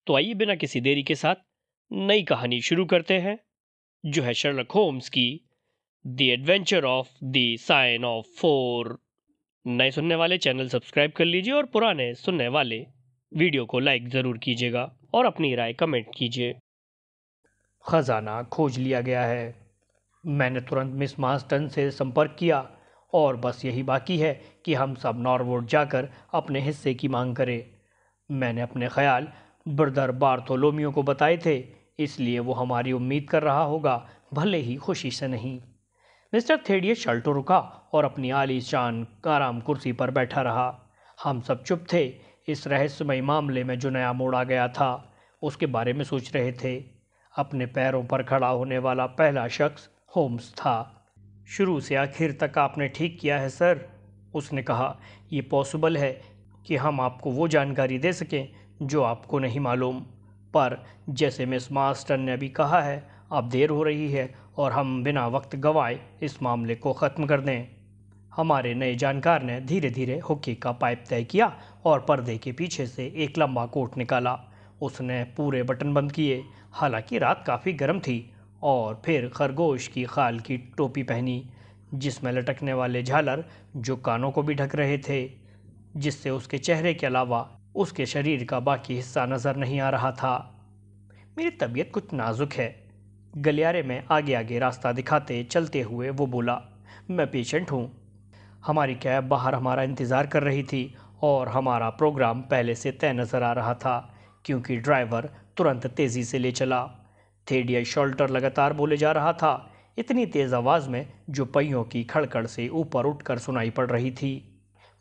तो आइए बिना किसी देरी के साथ नई कहानी शुरू करते हैं, जो है शर्लक होम्स की the adventure of the sign of four. नए सुनने वाले चैनल सब्सक्राइब कर लीजिए और पुराने सुनने वाले वीडियो को लाइक ज़रूर कीजिएगा और अपनी राय कमेंट कीजिए। खजाना खोज लिया गया है। मैंने तुरंत मिस मार्स्टन से संपर्क किया और बस यही बाकी है कि हम सब नॉरवुड जाकर अपने हिस्से की मांग करें। मैंने अपने ख्याल ब्रदर बार्थोलोमियो को बताए थे, इसलिए वो हमारी उम्मीद कर रहा होगा, भले ही खुशी से नहीं। मिस्टर थेडियस शल्टो रुका और अपनी आलीशान आराम कुर्सी पर बैठा रहा। हम सब चुप थे। इस रहस्यमय मामले में जो नया मोड़ आ गया था, उसके बारे में सोच रहे थे। अपने पैरों पर खड़ा होने वाला पहला शख्स होम्स था। शुरू से आखिर तक आपने ठीक किया है सर, उसने कहा। ये पॉसिबल है कि हम आपको वो जानकारी दे सकें जो आपको नहीं मालूम, पर जैसे मिस मार्स्टन ने अभी कहा है, अब देर हो रही है और हम बिना वक्त गंवाए इस मामले को ख़त्म कर दें। हमारे नए जानकार ने धीरे धीरे हुक्के का पाइप तय किया और पर्दे के पीछे से एक लंबा कोट निकाला। उसने पूरे बटन बंद किए, हालांकि रात काफ़ी गर्म थी, और फिर खरगोश की खाल की टोपी पहनी, जिसमें लटकने वाले झालर जो कानों को भी ढक रहे थे, जिससे उसके चेहरे के अलावा उसके शरीर का बाकी हिस्सा नज़र नहीं आ रहा था। मेरी तबीयत कुछ नाजुक है, गलियारे में आगे आगे रास्ता दिखाते चलते हुए वो बोला। मैं पेशेंट हूँ। हमारी कैब बाहर हमारा इंतज़ार कर रही थी और हमारा प्रोग्राम पहले से तय नज़र आ रहा था, क्योंकि ड्राइवर तुरंत तेज़ी से ले चला। थेडियस शॉल्टर लगातार बोले जा रहा था, इतनी तेज़ आवाज़ में जो पहियों की खड़खड़ से ऊपर उठकर सुनाई पड़ रही थी।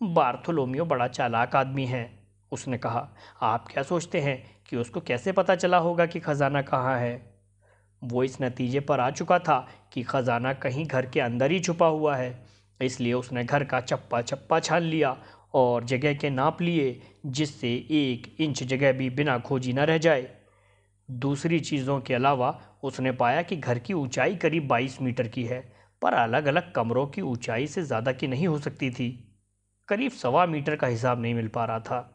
बार्थोलोमियो बड़ा चालाक आदमी है, उसने कहा। आप क्या सोचते हैं कि उसको कैसे पता चला होगा कि खजाना कहाँ है? वो इस नतीजे पर आ चुका था कि खजाना कहीं घर के अंदर ही छुपा हुआ है, इसलिए उसने घर का चप्पा चप्पा छान लिया और जगह के नाप लिए, जिससे 1 इंच जगह भी बिना खोजी न रह जाए। दूसरी चीज़ों के अलावा उसने पाया कि घर की ऊंचाई करीब 22 मीटर की है, पर अलग अलग कमरों की ऊंचाई से ज़्यादा की नहीं हो सकती थी। करीब 1.25 मीटर का हिसाब नहीं मिल पा रहा था।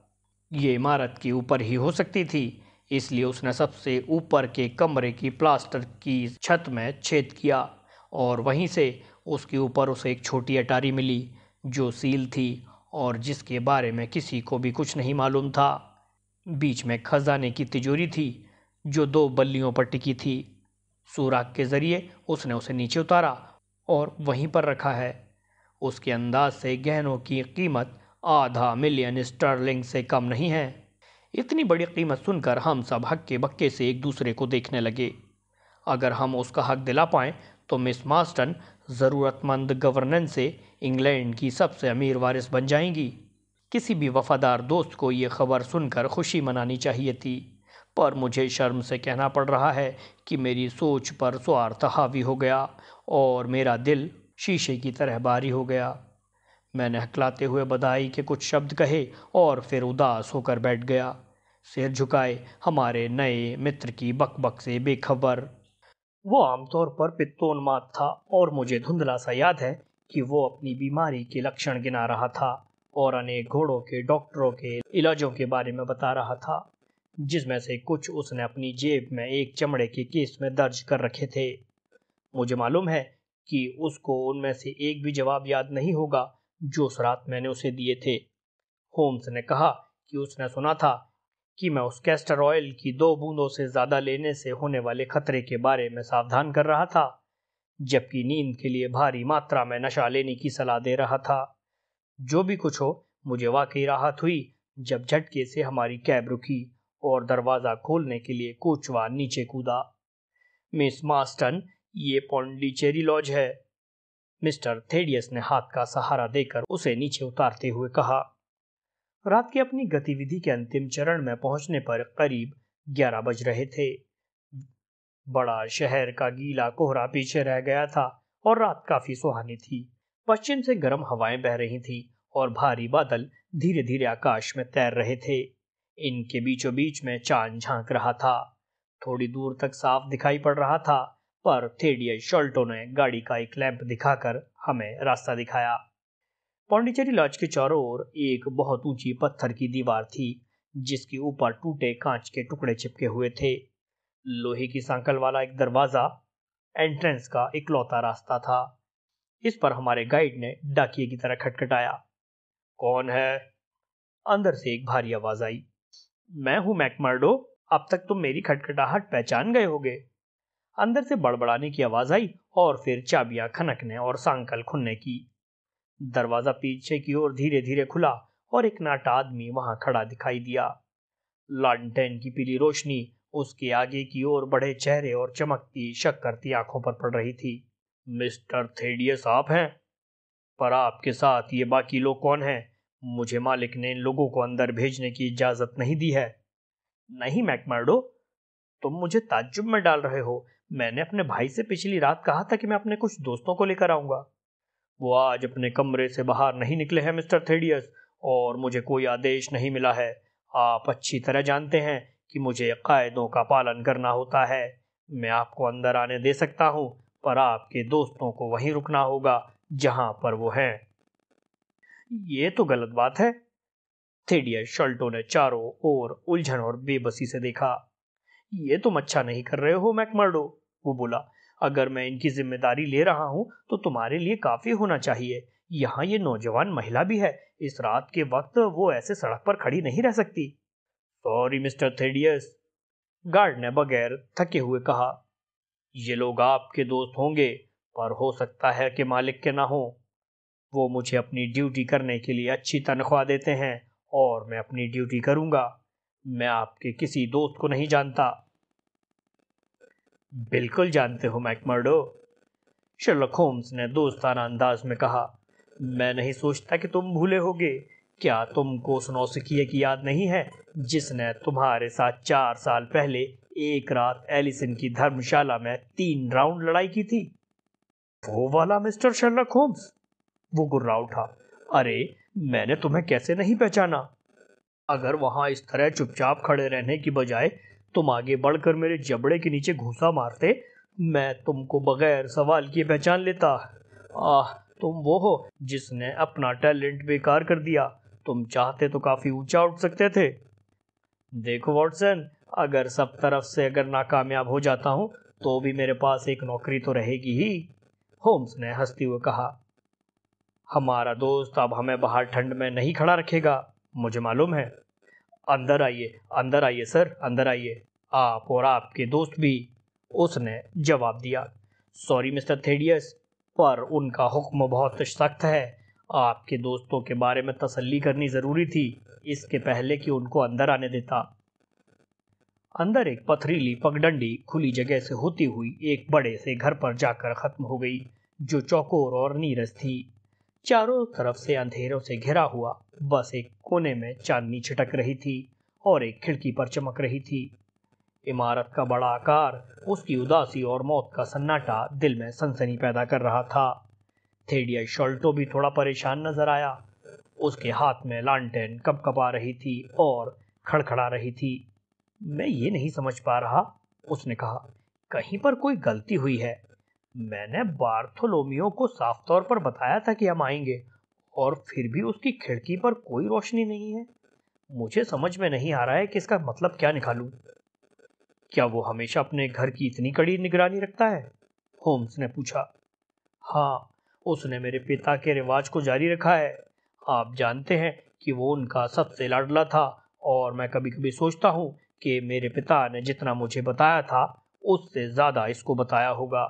ये इमारत के ऊपर ही हो सकती थी, इसलिए उसने सबसे ऊपर के कमरे की प्लास्टर की छत में छेद किया और वहीं से उसके ऊपर उसे एक छोटी अटारी मिली जो सील थी और जिसके बारे में किसी को भी कुछ नहीं मालूम था। बीच में खजाने की तिजोरी थी जो 2 बल्लियों पर टिकी थी। सुराख के जरिए उसने उसे नीचे उतारा और वहीं पर रखा है। उसके अंदाज से गहनों की कीमत $500,000 से कम नहीं है। इतनी बड़ी कीमत सुनकर हम सब हक्के बक्के से एक दूसरे को देखने लगे। अगर हम उसका हक दिला पाएं तो मिस मार्स्टन ज़रूरतमंद गवर्नेंस से इंग्लैंड की सबसे अमीर वारिस बन जाएंगी। किसी भी वफादार दोस्त को ये खबर सुनकर खुशी मनानी चाहिए थी, पर मुझे शर्म से कहना पड़ रहा है कि मेरी सोच पर स्वार्थ हावी हो गया और मेरा दिल शीशे की तरह भारी हो गया। मैंने हकलाते हुए बधाई के कुछ शब्द कहे और फिर उदास होकर बैठ गया, सिर झुकाए, हमारे नए मित्र की बकबक से बेखबर। वो आमतौर पर पित्तोन्माद था और मुझे धुंधला सा याद है कि वो अपनी बीमारी के लक्षण गिना रहा था और अनेक घोड़ों के डॉक्टरों के इलाजों के बारे में बता रहा था, जिसमें से कुछ उसने अपनी जेब में एक चमड़े के केस में दर्ज कर रखे थे। मुझे मालूम है कि उसको उनमें से एक भी जवाब याद नहीं होगा जो उस रात मैंने उसे दिए थे। होम्स ने कहा कि उसने सुना था कि मैं उस कैस्टर ऑयल की 2 बूंदों से ज़्यादा लेने से होने वाले खतरे के बारे में सावधान कर रहा था, जबकि नींद के लिए भारी मात्रा में नशा लेने की सलाह दे रहा था। जो भी कुछ हो, मुझे वाकई राहत हुई जब झटके से हमारी कैब रुकी और दरवाज़ा खोलने के लिए कोचवान नीचे कूदा। मिस मार्स्टन, ये पौंडीचेरी लॉज है, मिस्टर थेडियस ने हाथ का सहारा देकर उसे नीचे उतारते हुए कहा। रात की अपनी गतिविधि के अंतिम चरण में पहुंचने पर करीब 11 बज रहे थे। बड़ा शहर का गीला कोहरा पीछे रह गया था और रात काफी सुहानी थी। पश्चिम से गर्म हवाएं बह रही थीं और भारी बादल धीरे धीरे आकाश में तैर रहे थे। इनके बीचों बीच में चांद झांक रहा था। थोड़ी दूर तक साफ दिखाई पड़ रहा था, पर थेडियस शॉल्टो ने गाड़ी का एक लैंप दिखाकर हमें रास्ता दिखाया। पौंडीचेरी लॉज के चारों ओर एक बहुत ऊंची पत्थर की दीवार थी, जिसके ऊपर टूटे कांच के टुकड़े चिपके हुए थे। लोहे की सांकल वाला एक दरवाजा एंट्रेंस का इकलौता रास्ता था। इस पर हमारे गाइड ने डाकिये की तरह खटखटाया। कौन है? अंदर से एक भारी आवाज आई। मैं हूं मैकमर्डो। अब तक तुम मेरी खटखटाहट पहचान गए होगे। अंदर से बड़बड़ाने की आवाज आई और फिर चाबियां खनकने और सांकल खुलने की। दरवाजा पीछे की ओर धीरे धीरे खुला और एक नाटा आदमी वहां खड़ा दिखाई दिया। लालटेन की पीली रोशनी उसके आगे की ओर बड़े चेहरे और चमकती शक करती आंखों पर पड़ रही थी। मिस्टर थेडियस आप हैं? पर आपके साथ ये बाकी लोग कौन हैं? मुझे मालिक ने इन लोगों को अंदर भेजने की इजाजत नहीं दी है। नहीं मैकमर्डो, तुम मुझे ताज्जुब में डाल रहे हो। मैंने अपने भाई से पिछली रात कहा था कि मैं अपने कुछ दोस्तों को लेकर आऊंगा। वो आज अपने कमरे से बाहर नहीं निकले हैं मिस्टर थेडियस, और मुझे कोई आदेश नहीं मिला है। आप अच्छी तरह जानते हैं कि मुझे कायदों का पालन करना होता है। मैं आपको अंदर आने दे सकता हूं, पर आपके दोस्तों को वहीं रुकना होगा जहां पर वो हैं। ये तो गलत बात है। थेडियस शॉल्टो ने चारों ओर उलझन और बेबसी से देखा। ये तुम अच्छा नहीं कर रहे हो मैकमर्डो, वो बोला। अगर मैं इनकी जिम्मेदारी ले रहा हूं तो तुम्हारे लिए काफी होना चाहिए। यहाँ ये नौजवान महिला भी है। इस रात के वक्त वो ऐसे सड़क पर खड़ी नहीं रह सकती। सॉरी मिस्टर थेडियस, गार्ड ने बगैर थके हुए कहा। ये लोग आपके दोस्त होंगे, पर हो सकता है कि मालिक के ना हो। वो मुझे अपनी ड्यूटी करने के लिए अच्छी तनख्वाह देते हैं और मैं अपनी ड्यूटी करूंगा। मैं आपके किसी दोस्त को नहीं जानता। बिल्कुल जानते हो मैकमर्डो, शर्लक होम्स ने दोस्ताना अंदाज में कहा। मैं नहीं सोचता कि तुम भूले होगे। क्या तुमको उस नौसिखिए की याद नहीं है जिसने तुम्हारे साथ 4 साल पहले एक रात एलिसन की धर्मशाला में 3 राउंड लड़ाई की थी? वो वाला मिस्टर शर्लक होम्स? वो गुर्रा उठा। अरे, मैंने तुम्हें कैसे नहीं पहचाना? अगर वहां इस तरह चुपचाप खड़े रहने की बजाय तुम आगे बढ़कर मेरे जबड़े के नीचे घूंसा मारते, मैं तुमको बगैर सवाल किए पहचान लेता। आह, तुम वो हो जिसने अपना टैलेंट बेकार कर दिया। तुम चाहते तो काफी ऊंचा उठ सकते थे। देखो वॉटसन, अगर सब तरफ से अगर नाकामयाब हो जाता हूं तो भी मेरे पास एक नौकरी तो रहेगी ही, होम्स ने हंसते हुए कहा। हमारा दोस्त अब हमें बाहर ठंड में नहीं खड़ा रखेगा, मुझे मालूम है। अंदर आइए सर, अंदर आइए। आप और आपके दोस्त भी, उसने जवाब दिया। सॉरी मिस्टर थेडियस, पर उनका हुक्म बहुत सख्त है। आपके दोस्तों के बारे में तसल्ली करनी जरूरी थी, इसके पहले कि उनको अंदर आने देता। अंदर एक पथरीली पगडंडी खुली जगह से होती हुई एक बड़े से घर पर जाकर खत्म हो गई, जो चौकोर और नीरस थी। चारों तरफ से अंधेरों से घिरा हुआ बस एक कोने में चांदनी छिटक रही थी और एक खिड़की पर चमक रही थी। इमारत का बड़ा आकार, उसकी उदासी और मौत का सन्नाटा दिल में सनसनी पैदा कर रहा था। थेडियस शॉल्टो भी थोड़ा परेशान नजर आया। उसके हाथ में लालटेन कपकपा रही थी और खड़खड़ा रही थी। मैं ये नहीं समझ पा रहा, उसने कहा। कहीं पर कोई गलती हुई है। मैंने बार्थोलोमियो को साफ तौर पर बताया था कि हम आएंगे, और फिर भी उसकी खिड़की पर कोई रोशनी नहीं है। मुझे समझ में नहीं आ रहा है कि इसका मतलब क्या निकालूं। क्या वो हमेशा अपने घर की इतनी कड़ी निगरानी रखता है? होम्स ने पूछा। हाँ, उसने मेरे पिता के रिवाज को जारी रखा है। आप जानते हैं कि वो उनका सबसे लाडला था, और मैं कभी कभी सोचता हूँ कि मेरे पिता ने जितना मुझे बताया था उससे ज्यादा इसको बताया होगा।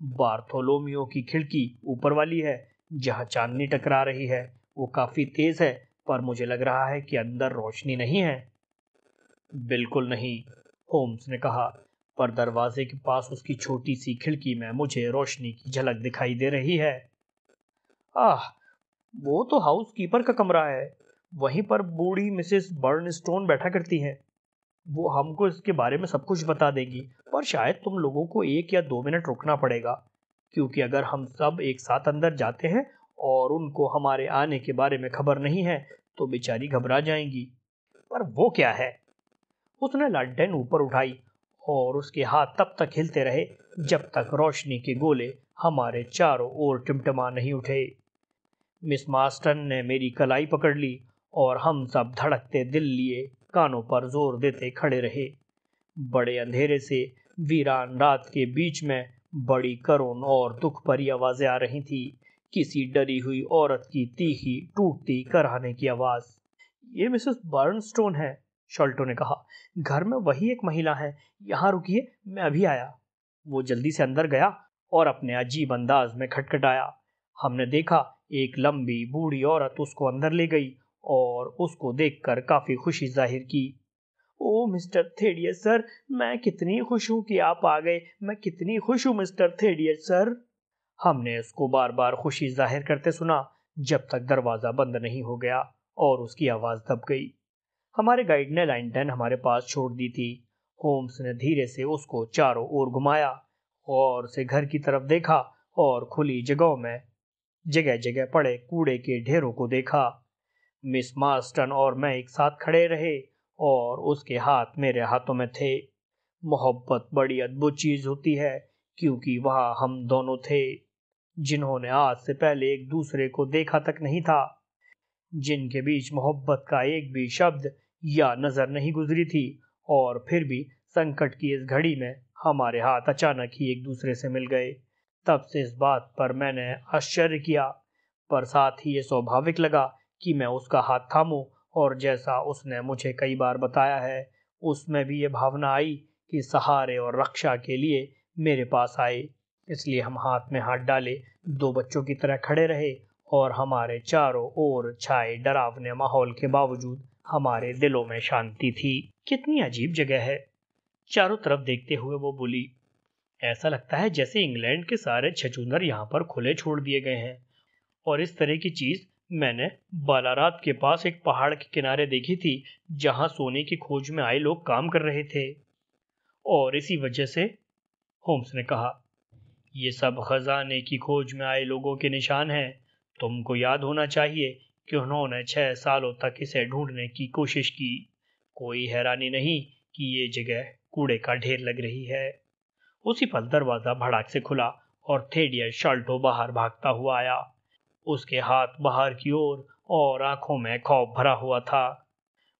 बार्थोलोमियो की खिड़की ऊपर वाली है, जहाँ चांदनी टकरा रही है। वो काफी तेज है, पर मुझे लग रहा है कि अंदर रोशनी नहीं है। बिल्कुल नहीं, होम्स ने कहा, पर दरवाजे के पास उसकी छोटी सी खिड़की में मुझे रोशनी की झलक दिखाई दे रही है। आह, वो तो हाउस कीपर का कमरा है। वहीं पर बूढ़ी मिसेस बर्नस्टोन बैठा करती हैं। वो हमको इसके बारे में सब कुछ बता देगी, पर शायद तुम लोगों को 1 या 2 मिनट रुकना पड़ेगा, क्योंकि अगर हम सब एक साथ अंदर जाते हैं और उनको हमारे आने के बारे में खबर नहीं है तो बेचारी घबरा जाएंगी। पर वो क्या है? उसने लालटेन ऊपर उठाई और उसके हाथ तब तक हिलते रहे जब तक रोशनी के गोले हमारे चारों ओर टिमटिमा नहीं उठे। मिस मास्टन ने मेरी कलाई पकड़ ली और हम सब धड़कते दिल लिए कानों पर जोर देते खड़े रहे। बड़े अंधेरे से वीरान रात के बीच में बड़ी करुण और दुख भरी आवाजें आ रही थी। किसी डरी हुई औरत की तीखी टूटती कराहने की आवाज। ये मिसेस बर्नस्टोन है, शॉल्टो ने कहा। घर में वही एक महिला है। यहाँ रुकिए, मैं अभी आया। वो जल्दी से अंदर गया और अपने अजीब अंदाज में खटखटाया। हमने देखा एक लंबी बूढ़ी औरत उसको अंदर ले गई और उसको देखकर काफी खुशी जाहिर की। ओ मिस्टर थेडियस सर, मैं कितनी खुश हूँ कि आप आ गए। मैं कितनी खुश हूँ मिस्टर थेडियस सर। हमने उसको बार बार खुशी जाहिर करते सुना जब तक दरवाजा बंद नहीं हो गया और उसकी आवाज दब गई। हमारे गाइड ने लैंटर्न हमारे पास छोड़ दी थी। होम्स ने धीरे से उसको चारों ओर घुमाया और से घर की तरफ देखा और खुली जगहों में जगह जगह पड़े कूड़े के ढेरों को देखा। मिस मार्स्टन और मैं एक साथ खड़े रहे और उसके हाथ मेरे हाथों में थे। मोहब्बत बड़ी अद्भुत चीज होती है, क्योंकि वहां हम दोनों थे जिन्होंने आज से पहले एक दूसरे को देखा तक नहीं था, जिनके बीच मोहब्बत का एक भी शब्द या नजर नहीं गुजरी थी, और फिर भी संकट की इस घड़ी में हमारे हाथ अचानक ही एक दूसरे से मिल गए। तब से इस बात पर मैंने आश्चर्य किया, पर साथ ही ये स्वाभाविक लगा कि मैं उसका हाथ थामूं, और जैसा उसने मुझे कई बार बताया है, उसमें भी ये भावना आई कि सहारे और रक्षा के लिए मेरे पास आए। इसलिए हम हाथ में हाथ डाले दो बच्चों की तरह खड़े रहे और हमारे चारों ओर छाए डरावने माहौल के बावजूद हमारे दिलों में शांति थी। कितनी अजीब जगह है, चारों तरफ देखते हुए वो बोली। ऐसा लगता है जैसे इंग्लैंड के सारे छछूंदर यहाँ पर खुले छोड़ दिए गए हैं। और इस तरह की चीज मैंने बालारात के पास एक पहाड़ के किनारे देखी थी, जहां सोने की खोज में आए लोग काम कर रहे थे। और इसी वजह से, होम्स ने कहा, ये सब खजाने की खोज में आए लोगों के निशान हैं। तुमको याद होना चाहिए कि उन्होंने 6 सालों तक इसे ढूंढने की कोशिश की। कोई हैरानी नहीं कि ये जगह कूड़े का ढेर लग रही है। उसी पल दरवाजा भड़ाक से खुला और थेडियस शॉल्टो बाहर भागता हुआ आया। उसके हाथ बाहर की ओर और आंखों में खौफ भरा हुआ था।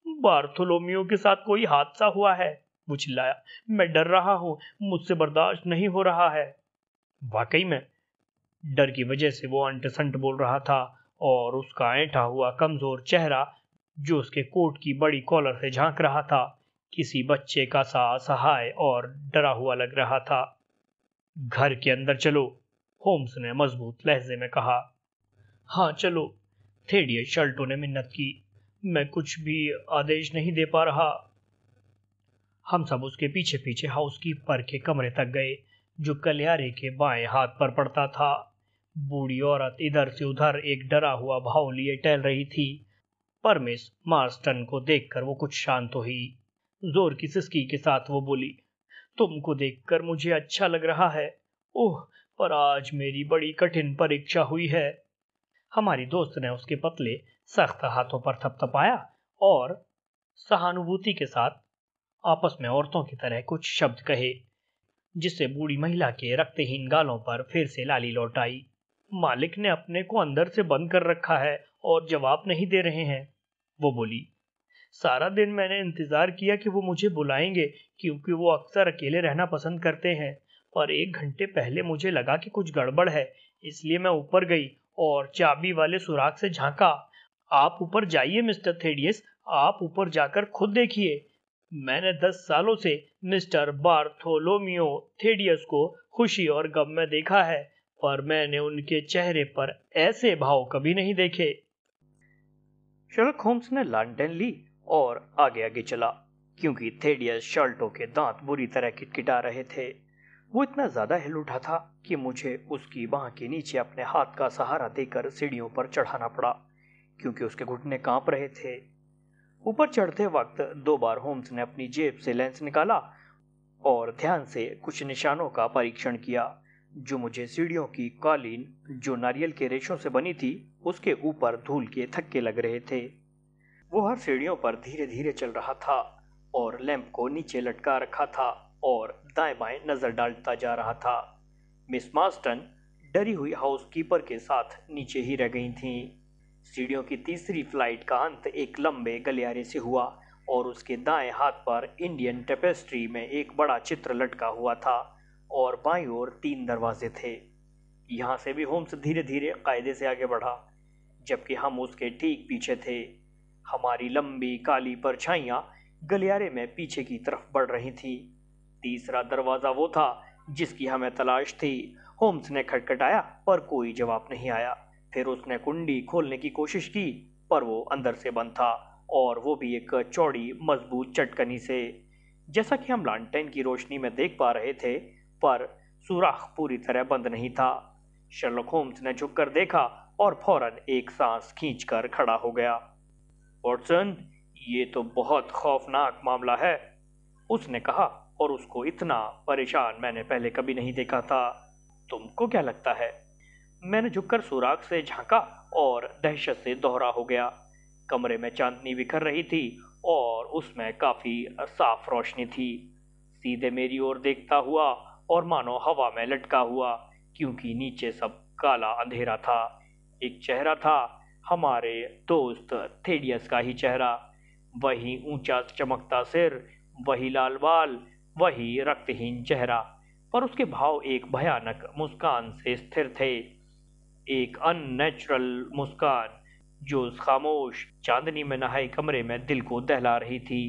बार्थोलोमियो के साथ कोई हादसा हुआ है, वो चिल्लाया। मैं डर रहा हूँ, मुझसे बर्दाश्त नहीं हो रहा है। वाकई में डर की वजह से वो अंट संट बोल रहा था, और उसका ऐंठा हुआ कमजोर चेहरा जो उसके कोट की बड़ी कॉलर से झांक रहा था, किसी बच्चे का सा असहाय और डरा हुआ लग रहा था। घर के अंदर चलो, होम्स ने मजबूत लहजे में कहा। हाँ चलो, थेडियस शॉल्टो ने मिन्नत की। मैं कुछ भी आदेश नहीं दे पा रहा। हम सब उसके पीछे पीछे हाउसकीपर के कमरे तक गए, जो गलियारे के बाएं हाथ पर पड़ता था। बूढ़ी औरत इधर से उधर एक डरा हुआ भाव लिए टहल रही थी, पर मिस मार्स्टन को देखकर वो कुछ शांत हुई। जोर की सिसकी के साथ वो बोली, तुमको देखकर मुझे अच्छा लग रहा है। ओह, पर आज मेरी बड़ी कठिन परीक्षा हुई है। हमारी दोस्त ने उसके पतले सख्त हाथों पर थपथपाया और सहानुभूति के साथ आपस में औरतों की तरह कुछ शब्द कहे, जिससे बूढ़ी महिला के रक्तहीन गालों पर फिर से लाली लौट आई। मालिक ने अपने को अंदर से बंद कर रखा है और जवाब नहीं दे रहे हैं, वो बोली। सारा दिन मैंने इंतजार किया कि वो मुझे बुलाएंगे, क्योंकि वो अक्सर अकेले रहना पसंद करते हैं। पर 1 घंटे पहले मुझे लगा कि कुछ गड़बड़ है, इसलिए मैं ऊपर गई और चाबी वाले सुराग से झांका। आप ऊपर जाइए मिस्टर थेडियस, आप ऊपर जाकर खुद देखिए। मैंने 10 सालों से मिस्टर बार्थोलोमियो थेडियस को खुशी और गम में देखा है, पर मैंने उनके चेहरे पर ऐसे भाव कभी नहीं देखे। शर्लक होम्स ने लालटेन ली और आगे आगे चला, क्योंकि थेडियस शॉल्टो के दांत बुरी तरह किटकिटा रहे थे। वो इतना ज्यादा हिल उठा था कि मुझे उसकी बांह के नीचे अपने हाथ का सहारा देकर सीढ़ियों पर चढ़ाना पड़ा, क्योंकि उसके घुटने कांप रहे थे। ऊपर चढ़ते वक्त 2 बार होम्स ने अपनी जेब से लेंस निकाला और ध्यान से कुछ निशानों का परीक्षण किया, जो मुझे सीढ़ियों की कालीन, जो नारियल के रेशों से बनी थी, उसके ऊपर धूल के थक्के लग रहे थे। वो हर सीढ़ियों पर धीरे धीरे चल रहा था और लैंप को नीचे लटका रखा था और दाएं बाएं नजर डालता जा रहा था। मिस मार्स्टन डरी हुई हाउसकीपर के साथ नीचे ही रह गई थीं। सीढ़ियों की तीसरी फ्लाइट का अंत एक लंबे गलियारे से हुआ और उसके दाएं हाथ पर इंडियन टेपेस्ट्री में एक बड़ा चित्र लटका हुआ था और बाईं ओर 3 दरवाजे थे। यहाँ से भी होम्स धीरे धीरे कायदे से आगे बढ़ा, जबकि हम उसके ठीक पीछे थे। हमारी लंबी काली परछाइयां गलियारे में पीछे की तरफ बढ़ रही थी। तीसरा दरवाजा वो था जिसकी हमें तलाश थी। होम्स ने खटखटाया पर कोई जवाब नहीं आया। फिर उसने कुंडी खोलने की कोशिश की पर वो अंदर से बंद था, और वो भी एक चौड़ी मजबूत चटकनी से। जैसा कि हम लालटेन की रोशनी में देख पा रहे थे, पर सुराख पूरी तरह बंद नहीं था। शर्लक होम्स ने झुककर देखा और फौरन एक सांस खींचकर खड़ा हो गया। वॉटसन, ये तो बहुत खौफनाक मामला है, उसने कहा, और उसको इतना परेशान मैंने पहले कभी नहीं देखा था। तुमको क्या लगता है? मैंने झुककर सुराख से झांका और दहशत से दोहरा हो गया। कमरे में चांदनी बिखर रही थी और उसमें काफी साफ रोशनी थी। सीधे मेरी ओर देखता हुआ और मानो हवा में लटका हुआ, क्योंकि नीचे सब काला अंधेरा था। एक चेहरा था, हमारे दोस्त थेडियस का ही चेहरा। वही ऊंचा चमकता सिर, वही लाल बाल, वही रक्तहीन चेहरा, पर उसके भाव एक भयानक मुस्कान से स्थिर थे। एक अननेचुरल मुस्कान जो उस खामोश चांदनी में नहाए कमरे में दिल को दहला रही थी।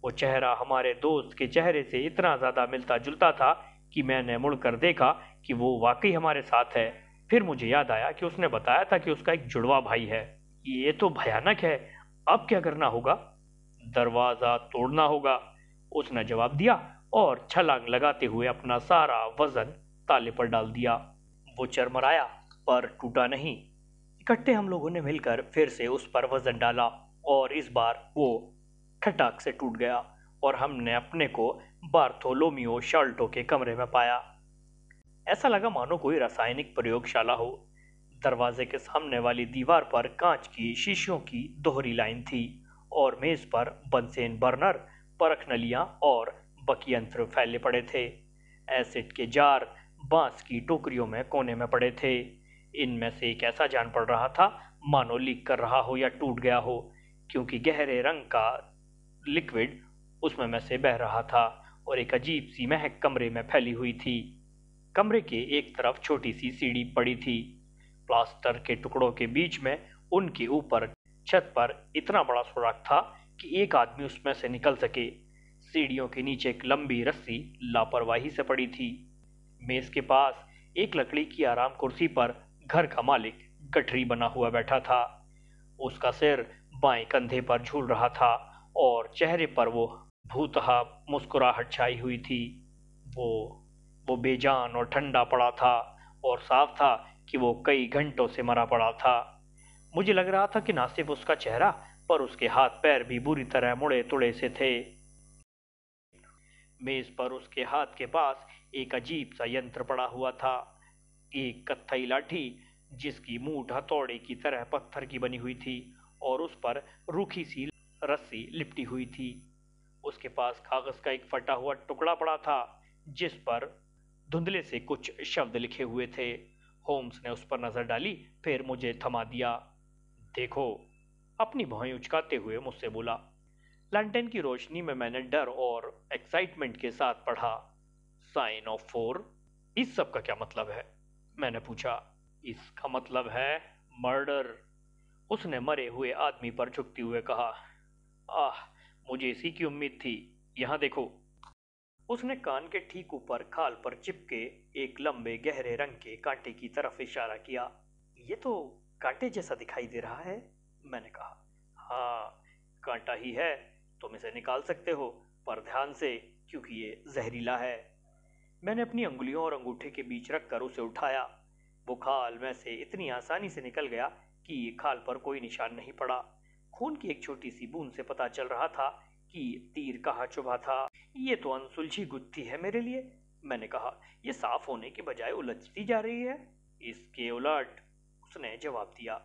वो चेहरा हमारे दोस्त के चेहरे से इतना ज्यादा मिलता जुलता था कि मैंने मुड़कर देखा कि वो वाकई हमारे साथ है। फिर मुझे याद आया कि उसने बताया था कि उसका एक जुड़वा भाई है। ये तो भयानक है। अब क्या करना होगा? दरवाजा तोड़ना होगा, उसने जवाब दिया और छलांग लगाते हुए अपना सारा वजन ताले पर डाल दिया। वो चरमराया पर टूटा नहीं। इकट्ठे हम लोगों ने मिलकर फिर से उस पर वजन डाला और इस बार वो खटाक से टूट गया और हमने अपने को बार्थोलोमियो शाल्टो के कमरे में पाया। ऐसा लगा मानो कोई रासायनिक प्रयोगशाला हो। दरवाजे के सामने वाली दीवार पर कांच की शीशियों की दोहरी लाइन थी और मेज पर बंसेन बर्नर, परख नलियां और बकयंत्र फैले पड़े थे। एसिड के जार बांस की टोकरियों में कोने में पड़े थे। इनमें से एक ऐसा जान पड़ रहा था मानो लीक कर रहा हो या टूट गया हो, क्योंकि गहरे रंग का लिक्विड उसमें में से बह रहा था और एक अजीब सी महक कमरे में फैली हुई थी। कमरे के एक तरफ छोटी सी सीढ़ी पड़ी थी। प्लास्टर के टुकड़ों के बीच में उनके ऊपर छत पर इतना बड़ा सुराख था कि एक आदमी उसमें से निकल सके। सीढ़ियों के नीचे एक लंबी रस्सी लापरवाही से पड़ी थी। मेज के पास एक लकड़ी की आराम कुर्सी पर घर का मालिक गठरी बना हुआ बैठा था। उसका सिर बाएं कंधे पर झूल रहा था और चेहरे पर वो भूतहा मुस्कुराहट छाई हुई थी। वो बेजान और ठंडा पड़ा था और साफ था कि वो कई घंटों से मरा पड़ा था। मुझे लग रहा था कि ना सिर्फ उसका चेहरा पर उसके हाथ पैर भी बुरी तरह मुड़े तुड़े से थे। मेज पर उसके हाथ के पास एक अजीब सा यंत्र पड़ा हुआ था, एक कत्थई लाठी जिसकी मूठ हथौड़े की तरह पत्थर की बनी हुई थी और उस पर रूखी सी रस्सी लिपटी हुई थी। उसके पास कागज का एक फटा हुआ टुकड़ा पड़ा था जिस पर धुंधले से कुछ शब्द लिखे हुए थे। होम्स ने उस पर नजर डाली, फिर मुझे थमा दिया। देखो, अपनी भौहें उचकाते हुए मुझसे बोला। लैंटर्न की रोशनी में मैंने डर और एक्साइटमेंट के साथ पढ़ा, साइन ऑफ 4। इस सब का क्या मतलब है? मैंने पूछा। इसका मतलब है मर्डर, उसने मरे हुए आदमी पर झुकते हुए कहा। आह, मुझे इसी की उम्मीद थी। यहाँ देखो। उसने कान के ठीक ऊपर खाल पर चिपके एक लंबे गहरे रंग के कांटे की तरफ इशारा किया। ये तो कांटे जैसा दिखाई दे रहा है, मैंने कहा। हाँ, कांटा ही है। तुम इसे निकाल सकते हो, पर ध्यान से, क्योंकि ये जहरीला है। मैंने अपनी अंगुलियों और अंगूठे के बीच रखकर उसे उठाया। वो खाल में से इतनी आसानी से निकल गया कि खाल पर कोई निशान नहीं पड़ा। खून की एक छोटी सी बूंद से पता चल रहा था कि तीर कहाँ चुभा था। ये तो अनसुलझी गुत्थी है मेरे लिए, मैंने कहा। ये साफ होने के बजाय उलझती जा रही है। इसके उलट, उसने जवाब दिया,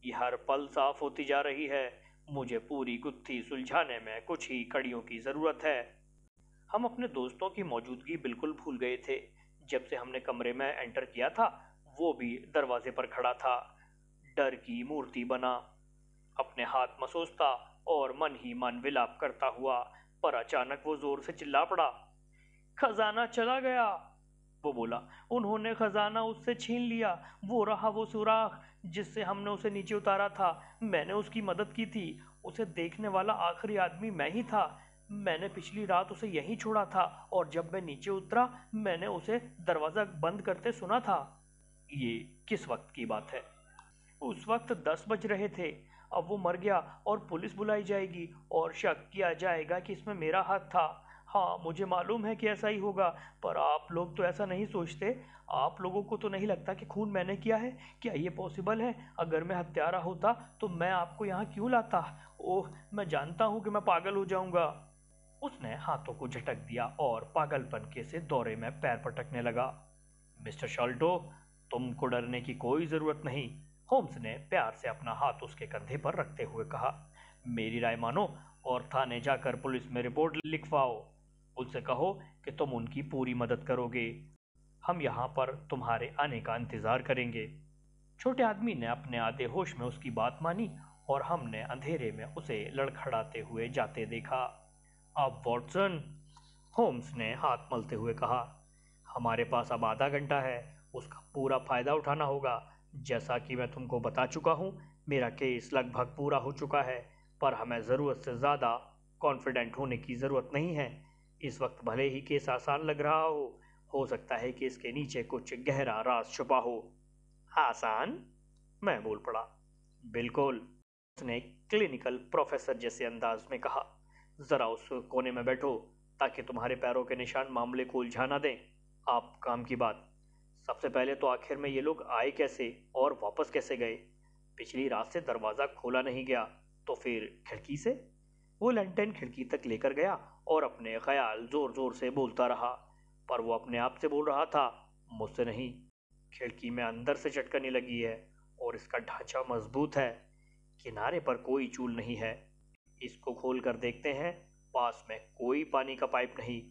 ये हर पल साफ होती जा रही है। मुझे पूरी गुत्थी सुलझाने में कुछ ही कड़ियों की जरूरत है। हम अपने दोस्तों की मौजूदगी बिल्कुल भूल गए थे। जब से हमने कमरे में एंटर किया था, वो भी दरवाजे पर खड़ा था, डर की मूर्ति बना, अपने हाथ मसोसता और मन ही मन विलाप करता हुआ, पर अचानक वो जोर से चिल्ला पड़ा। खजाना चला गया, वो बोला। उन्होंने खजाना उससे छीन लिया। वो रहा वो सुराख जिससे हमने उसे नीचे उतारा था। मैंने उसकी मदद की थी। उसे देखने वाला आखिरी आदमी मैं ही था। मैंने पिछली रात उसे यहीं छोड़ा था और जब मैं नीचे उतरा मैंने उसे दरवाजा बंद करते सुना था। ये किस वक्त की बात है? उस वक्त 10 बज रहे थे। अब वो मर गया और पुलिस बुलाई जाएगी और शक किया जाएगा कि इसमें मेरा हाथ था। हाँ, मुझे मालूम है कि ऐसा ही होगा, पर आप लोग तो ऐसा नहीं सोचते। आप लोगों को तो नहीं लगता कि खून मैंने किया है? क्या ये पॉसिबल है? अगर मैं हत्यारा होता तो मैं आपको यहाँ क्यों लाता? ओह, मैं जानता हूँ कि मैं पागल हो जाऊंगा। उसने हाथों को झटक दिया और पागलपन के से दौरे में पैर पटकने लगा। मिस्टर शॉल्टो, तुमको डरने की कोई जरूरत नहीं, होम्स ने प्यार से अपना हाथ उसके कंधे पर रखते हुए कहा। मेरी राय मानो और थाने जाकर पुलिस में रिपोर्ट लिखवाओ। उनसे कहो कि तुम उनकी पूरी मदद करोगे। हम यहाँ पर तुम्हारे आने का इंतजार करेंगे। छोटे आदमी ने अपने आधे होश में उसकी बात मानी और हमने अंधेरे में उसे लड़खड़ाते हुए जाते देखा। अब वॉटसन, होम्स ने हाथ मलते हुए कहा, हमारे पास अब आधा घंटा है। उसका पूरा फायदा उठाना होगा। जैसा कि मैं तुमको बता चुका हूँ, मेरा केस लगभग पूरा हो चुका है, पर हमें ज़रूरत से ज़्यादा कॉन्फिडेंट होने की ज़रूरत नहीं है। इस वक्त भले ही केस आसान लग रहा हो सकता है कि इसके नीचे कुछ गहरा राज छुपा हो। आसान? मैं बोल पड़ा। बिल्कुल, उसने क्लिनिकल प्रोफेसर जैसे अंदाज में कहा। जरा उस कोने में बैठो ताकि तुम्हारे पैरों के निशान मामले को उलझा ना दें। आप काम की बात। सबसे पहले तो आखिर में ये लोग आए कैसे और वापस कैसे गए? पिछली रात से दरवाजा खोला नहीं गया, तो फिर खिड़की से? वो लैंटर्न खिड़की तक लेकर गया और अपने ख्याल जोर जोर से बोलता रहा, पर वो अपने आप से बोल रहा था, मुझसे नहीं। खिड़की में अंदर से चटकनी लगी है और इसका ढांचा मजबूत है। किनारे पर कोई चूल नहीं है। इसको खोल कर देखते हैं। पास में कोई पानी का पाइप नहीं।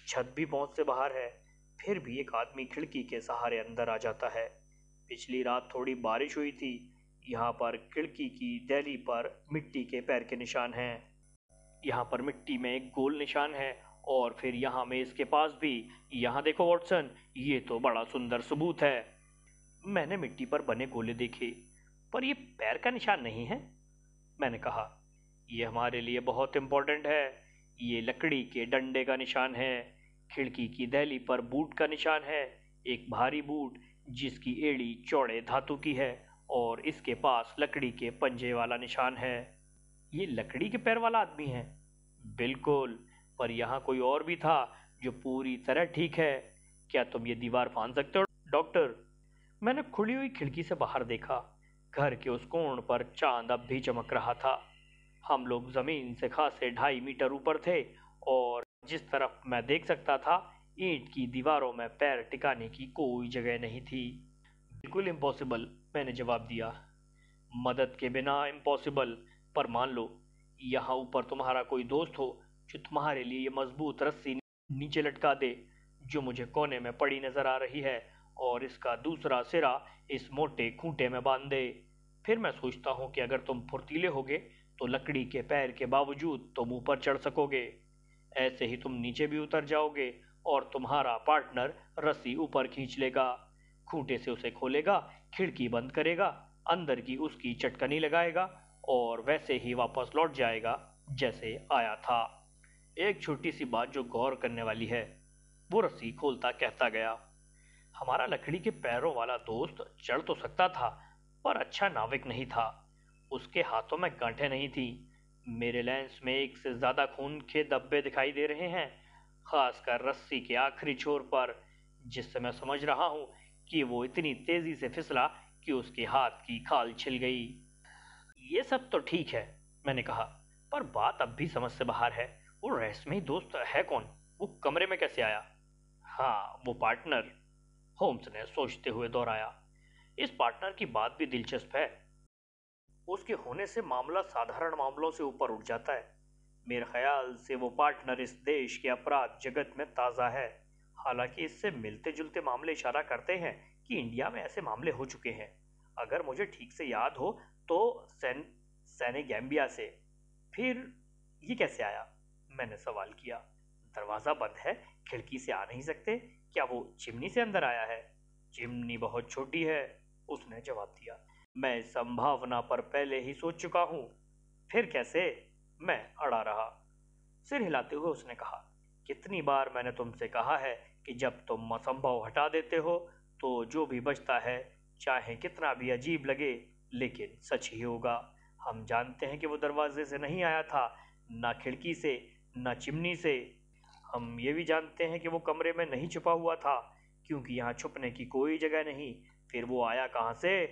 छत भी पहुंच से बाहर है। फिर भी एक आदमी खिड़की के सहारे अंदर आ जाता है। पिछली रात थोड़ी बारिश हुई थी। यहाँ पर खिड़की की दहली पर मिट्टी के पैर के निशान हैं। यहाँ पर मिट्टी में एक गोल निशान है और फिर यहाँ में इसके पास भी। यहाँ देखो वॉटसन, ये तो बड़ा सुंदर सबूत है। मैंने मिट्टी पर बने गोले देखे, पर ये पैर का निशान नहीं है। मैंने कहा, ये हमारे लिए बहुत इम्पोर्टेंट है। ये लकड़ी के डंडे का निशान है। खिड़की की दहली पर बूट का निशान है, एक भारी बूट जिसकी एड़ी चौड़े धातु की है और इसके पास लकड़ी के पंजे वाला निशान है। ये लकड़ी के पैर वाला आदमी है। बिल्कुल, पर यहाँ कोई और भी था जो पूरी तरह ठीक है। क्या तुम ये दीवार फांद सकते हो, डॉक्टर? मैंने खुली हुई खिड़की से बाहर देखा। घर के उस कोण पर चांद अब भी चमक रहा था। हम लोग जमीन से खासे 2.5 मीटर ऊपर थे और जिस तरफ मैं देख सकता था, ईंट की दीवारों में पैर टिकाने की कोई जगह नहीं थी। बिल्कुल इम्पॉसिबल, मैंने जवाब दिया। मदद के बिना इम्पॉसिबल, पर मान लो यहाँ ऊपर तुम्हारा कोई दोस्त हो जो तुम्हारे लिए ये मजबूत रस्सी नीचे लटका दे जो मुझे कोने में पड़ी नजर आ रही है और इसका दूसरा सिरा इस मोटे खूंटे में बांध दे। फिर मैं सोचता हूँ कि अगर तुम फुर्तीले होगे तो लकड़ी के पैर के बावजूद तुम ऊपर चढ़ सकोगे। ऐसे ही तुम नीचे भी उतर जाओगे और तुम्हारा पार्टनर रस्सी ऊपर खींच लेगा, खूंटे से उसे खोलेगा, खिड़की बंद करेगा, अंदर की उसकी चटकनी लगाएगा और वैसे ही वापस लौट जाएगा जैसे आया था। एक छोटी सी बात जो गौर करने वाली है, वो रस्सी खोलता कहता गया। हमारा लकड़ी के पैरों वाला दोस्त चढ़ तो सकता था, पर अच्छा नाविक नहीं था। उसके हाथों में गांठें नहीं थी। मेरे लेंस में एक से ज्यादा खून के धब्बे दिखाई दे रहे हैं, खासकर रस्सी के आखिरी छोर पर, जिससे मैं समझ रहा हूँ कि वो इतनी तेजी से फिसला कि उसके हाथ की खाल छिल गई। ये सब तो ठीक है, मैंने कहा, पर बात अब भी समझ से बाहर है। वो रहस्यमयी दोस्त है कौन? वो कमरे में कैसे आया? हाँ, वो पार्टनर, होम्स ने सोचते हुए दोहराया। इस पार्टनर की बात भी दिलचस्प है। उसके होने से मामला साधारण मामलों से ऊपर उठ जाता है। मेरे ख्याल से वो पार्टनर इस देश के अपराध जगत में ताज़ा है। हालांकि इससे मिलते जुलते मामले इशारा करते हैं कि इंडिया में ऐसे मामले हो चुके हैं। अगर मुझे ठीक से याद हो तो सेनेगैम्बिया से। फिर ये कैसे आया? मैंने सवाल किया। दरवाजा बंद है, खिड़की से आ नहीं सकते, क्या वो चिमनी से अंदर आया है? चिमनी बहुत छोटी है, उसने जवाब दिया। मैं संभावना पर पहले ही सोच चुका हूं। फिर कैसे? मैं अड़ा रहा। सिर हिलाते हुए उसने कहा, कितनी बार मैंने तुमसे कहा है कि जब तुम असंभव हटा देते हो तो जो भी बचता है, चाहे कितना भी अजीब लगे, लेकिन सच ही होगा। हम जानते हैं कि वो दरवाजे से नहीं आया था, ना खिड़की से, ना चिमनी से। हम ये भी जानते हैं कि वो कमरे में नहीं छुपा हुआ था, क्योंकि यहाँ छुपने की कोई जगह नहीं। फिर वो आया कहाँ से?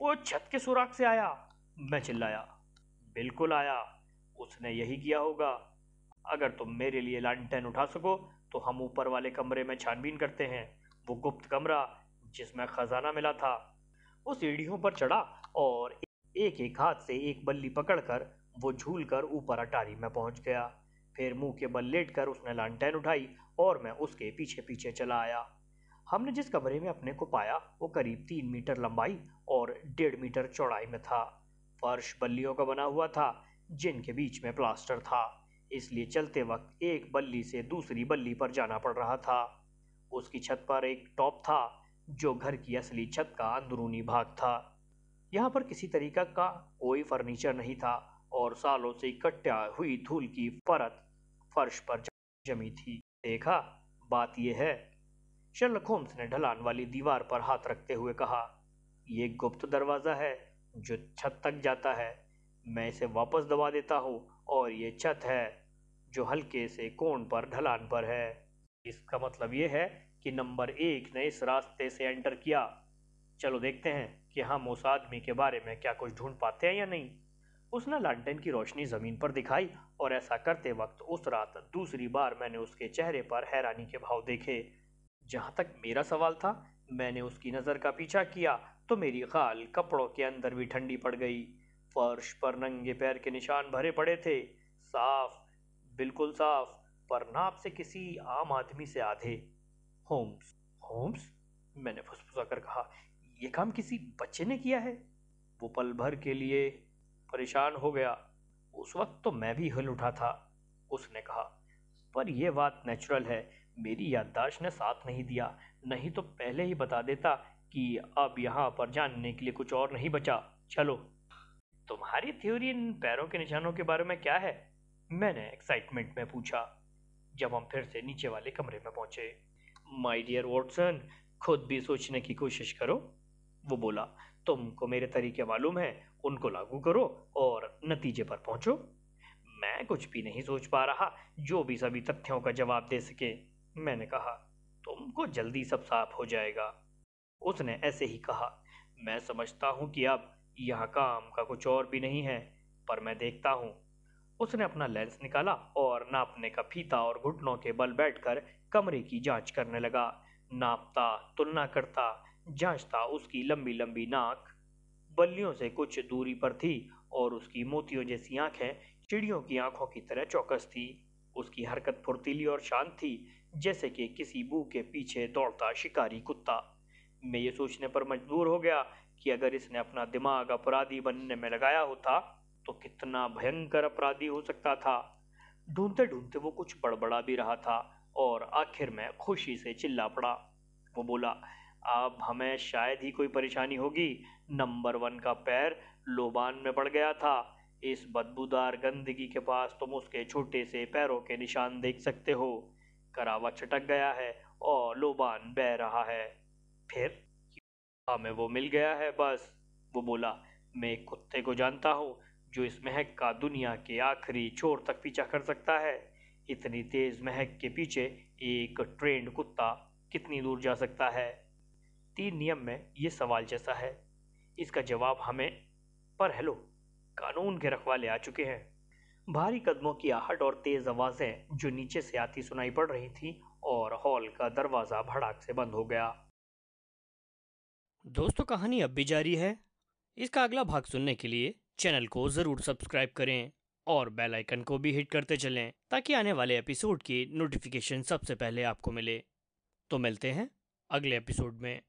वो छत के सुराख से आया, मैं चिल्लाया। बिल्कुल आया, उसने यही किया होगा। अगर तुम मेरे लिए लालटेन उठा सको तो हम ऊपर वाले कमरे में छानबीन करते हैं, वो गुप्त कमरा जिसमें खजाना मिला था। वो सीढ़ियों पर चढ़ा और एक एक हाथ से एक बल्ली पकड़कर वो झूलकर ऊपर अटारी में पहुंच गया। फिर मुंह के बल लेटकर उसने लालटेन उठाई और मैं उसके पीछे पीछे चला आया। हमने जिस कमरे में अपने को पाया वो करीब 3 मीटर लंबाई और 1.5 मीटर चौड़ाई में था। फर्श बल्लियों का बना हुआ था, जिनके बीच में प्लास्टर था, इसलिए चलते वक्त एक बल्ली से दूसरी बल्ली पर जाना पड़ रहा था। उसकी छत पर एक टॉप था, जो घर की असली छत का अंदरूनी भाग था। यहाँ पर किसी तरीका का कोई फर्नीचर नहीं था और सालों से इकट्ठा हुई धूल की परत फर्श पर जमी थी। देखा, बात यह है, शर्लक होम्स ने ढलान वाली दीवार पर हाथ रखते हुए कहा, ये गुप्त दरवाजा है जो छत तक जाता है। मैं इसे वापस दबा देता हूँ और ये छत है जो हल्के से कोण पर ढलान पर है। इसका मतलब ये है कि नंबर 1 ने इस रास्ते से एंटर किया। चलो देखते हैं कि हम उस आदमी के बारे में क्या कुछ ढूंढ पाते हैं या नहीं। उसने लालटेन की रोशनी जमीन पर दिखाई और ऐसा करते वक्त उस रात दूसरी बार मैंने उसके चेहरे पर हैरानी के भाव देखे। जहां तक मेरा सवाल था, मैंने उसकी नजर का पीछा किया तो मेरी खाल कपड़ों के अंदर भी ठंडी पड़ गई। फर्श पर नंगे पैर के निशान भरे पड़े थे, साफ, बिल्कुल साफ, पर नाप से किसी आम आदमी से आधे। होम्स, होम्स, मैंने फुसफुसा कर कहा, यह काम किसी बच्चे ने किया है? वो पल भर के लिए परेशान हो गया। उस वक्त तो मैं भी हिल उठा था, उसने कहा, पर यह बात नेचुरल है। मेरी याददाश्त ने साथ नहीं दिया, नहीं तो पहले ही बता देता कि अब यहाँ पर जानने के लिए कुछ और नहीं बचा। चलो। तुम्हारी थ्योरी इन पैरों के निशानों के बारे में क्या है? मैंने एक्साइटमेंट में पूछा, जब हम फिर से नीचे वाले कमरे में पहुंचे। माय डियर वॉटसन, खुद भी सोचने की कोशिश करो, वो बोला। तुमको मेरे तरीके मालूम है, उनको लागू करो और नतीजे पर पहुंचो। मैं कुछ भी नहीं सोच पा रहा जो भी सभी तथ्यों का जवाब दे सके, मैंने कहा। तुमको जल्दी सब साफ हो जाएगा, उसने ऐसे ही कहा। मैं समझता हूँ कि अब यहाँ काम का कुछ और भी नहीं है, पर मैं देखता हूँ। उसने अपना लेंस निकाला और नापने का फीता और घुटनों के बल बैठकर कमरे की जांच करने लगा। नापता, तुलना करता, जांचता। उसकी लंबी लंबी नाक बल्लियों से कुछ दूरी पर थी और उसकी मोतियों जैसी आंखें चिड़ियों की आंखों की तरह चौकस थी। उसकी हरकत फुर्तीली और शांत थी, जैसे कि किसी भूख के पीछे दौड़ता शिकारी कुत्ता। मैं ये सोचने पर मजबूर हो गया कि अगर इसने अपना दिमाग अपराधी बनने में लगाया होता तो कितना भयंकर अपराधी हो सकता था। ढूंढते ढूंढते वो कुछ बड़बड़ा भी रहा था और आखिर में खुशी से चिल्ला पड़ा। वो बोला, अब हमें शायद ही कोई परेशानी होगी। नंबर 1 का पैर लोबान में पड़ गया था। इस बदबूदार गंदगी के पास तुम उसके छोटे से पैरों के निशान देख सकते हो। करावा छटक गया है और लोबान बह रहा है। फिर हमें वो मिल गया है, बस, वो बोला। मैं एक कुत्ते को जानता हूँ जो इस महक का दुनिया के आखिरी छोर तक पीछा कर सकता है। इतनी तेज महक के पीछे एक ट्रेंड कुत्ता कितनी दूर जा सकता है? 3 नियम में ये सवाल जैसा है, इसका जवाब हमें। पर हेलो, कानून के रखवाले आ चुके हैं। भारी कदमों की आहट और तेज आवाजें जो नीचे से आती सुनाई पड़ रही थी और हॉल का दरवाजा भड़ाक से बंद हो गया। दोस्तों, कहानी अब भी जारी है। इसका अगला भाग सुनने के लिए चैनल को ज़रूर सब्सक्राइब करें और बेल आइकन को भी हिट करते चलें ताकि आने वाले एपिसोड की नोटिफिकेशन सबसे पहले आपको मिले। तो मिलते हैं अगले एपिसोड में।